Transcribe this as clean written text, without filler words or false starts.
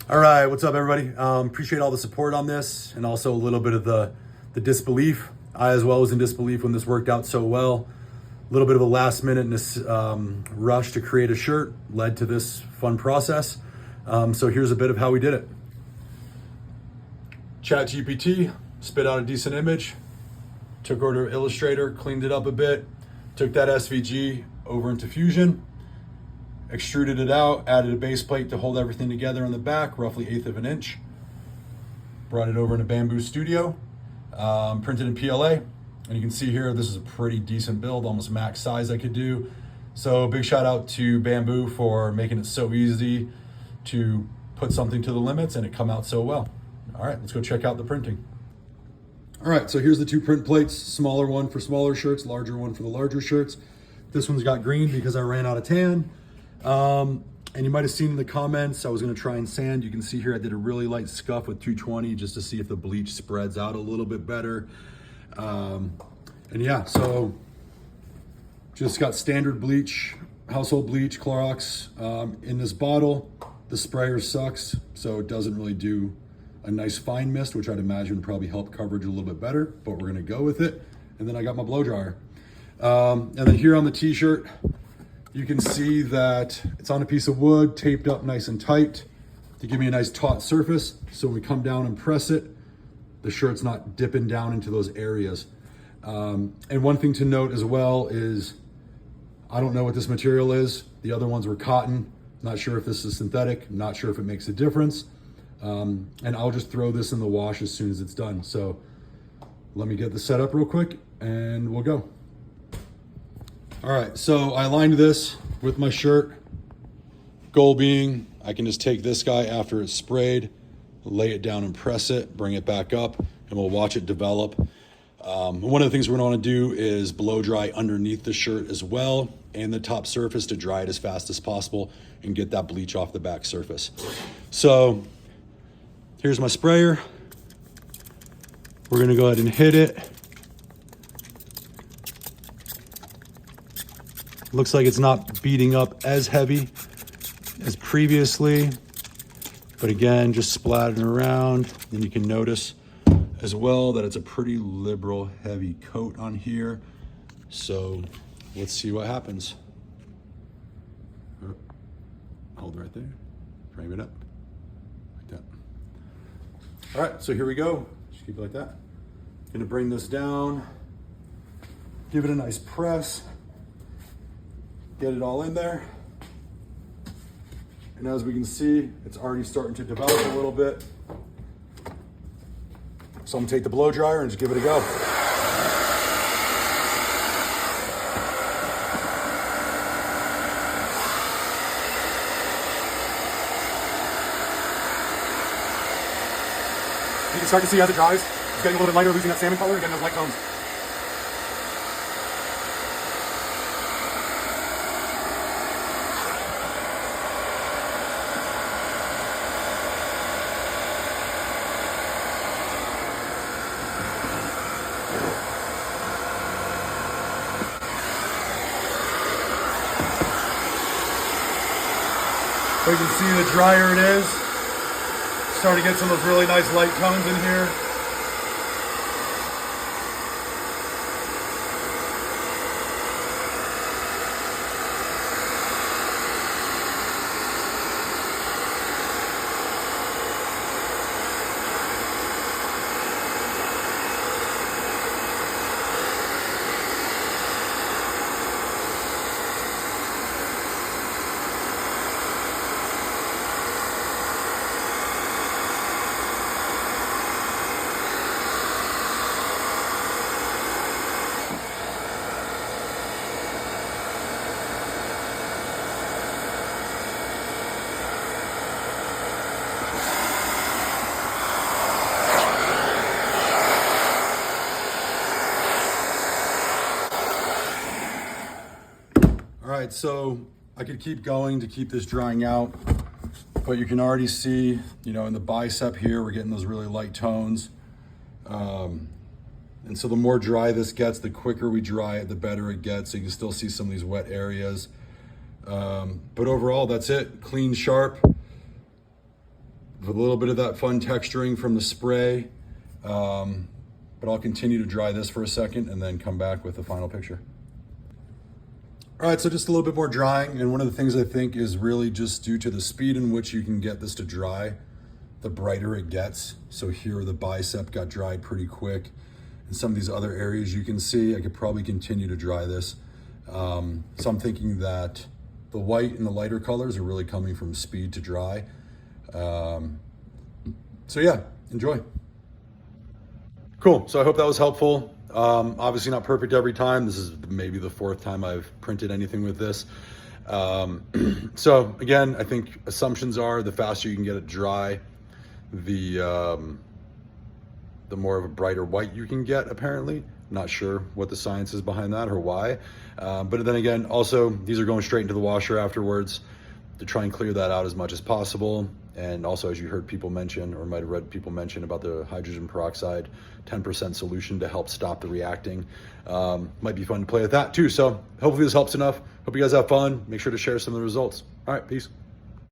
All right, what's up, everybody? Appreciate all the support on this, and also a little bit of the disbelief. I as well was in disbelief when this worked out so well. A little bit of a last minute rush to create a shirt led to this fun process. So here's a bit of how we did it. ChatGPT spit out a decent image, took over to Illustrator, cleaned it up a bit, took that SVG over into Fusion, extruded it out, added a base plate to hold everything together on the back, roughly 1/8 of an inch. Brought it over into Bamboo Studio, printed in PLA. And you can see here, this is a pretty decent build, almost max size I could do. So big shout out to Bamboo for making it so easy to put something to the limits and it come out so well. All right, let's go check out the printing. All right, so here's the two print plates, smaller one for smaller shirts, larger one for the larger shirts. This one's got green because I ran out of tan. And you might have seen in the comments, I was gonna try and sand. You can see here I did a really light scuff with 220 just to see if the bleach spreads out a little bit better. And yeah, so just got standard bleach, household bleach, Clorox in this bottle. The sprayer sucks, so it doesn't really do a nice fine mist, which I'd imagine would probably help coverage a little bit better, but we're gonna go with it. And then I got my blow dryer. And then here on the t-shirt, you can see that it's on a piece of wood, taped up nice and tight to give me a nice taut surface. So when we come down and press it, the shirt's not dipping down into those areas. And one thing to note as well is, I don't know what this material is. The other ones were cotton. Not sure if this is synthetic. Not sure if it makes a difference. And I'll just throw this in the wash as soon as it's done. So let me get this set up real quick and we'll go. All right, so I lined this with my shirt. Goal being, I can just take this guy after it's sprayed, lay it down and press it, bring it back up, and we'll watch it develop. One of the things we're gonna wanna do is blow dry underneath the shirt as well and the top surface to dry it as fast as possible and get that bleach off the back surface. So here's my sprayer. We're gonna go ahead and hit it. Looks like it's not beating up as heavy as previously, but again, just splattering around. And you can notice as well that it's a pretty liberal heavy coat on here. So let's see what happens. Hold right there, frame it up like that. All right, so here we go. Just keep it like that. Gonna bring this down, give it a nice press. Get it all in there. And as we can see, it's already starting to develop a little bit. So I'm gonna take the blow dryer and just give it a go. You can start to see as it dries, it's getting a little bit lighter, losing that salmon color, and getting those light tones. So you can see the drier it is. Starting to get some of those really nice light tones in here. All right, so I could keep going to keep this drying out, but you can already see, in the bicep here, we're getting those really light tones. And so the more dry this gets, the quicker we dry it, the better it gets. So you can still see some of these wet areas. But overall, that's it. Clean, sharp. with a little bit of that fun texturing from the spray. But I'll continue to dry this for a second and then come back with the final picture. All right, so just a little bit more drying. And one of the things I think is really just due to the speed in which you can get this to dry, the brighter it gets. So here the bicep got dried pretty quick. And some of these other areas you can see, I could probably continue to dry this. So I'm thinking that the white and the lighter colors are really coming from speed to dry. So yeah, enjoy. Cool, so I hope that was helpful. Obviously not perfect every time. This is maybe the 4th time I've printed anything with this. So again, I think assumptions are the faster you can get it dry, the more of a brighter white you can get, apparently. Not sure what the science is behind that or why. But then again, also, these are going straight into the washer afterwards to try and clear that out as much as possible. And also, as you heard people mention, or might have read people mention about the hydrogen peroxide, 10% solution to help stop the reacting. Might be fun to play with that too. So hopefully this helps enough. Hope you guys have fun. Make sure to share some of the results. All right, peace.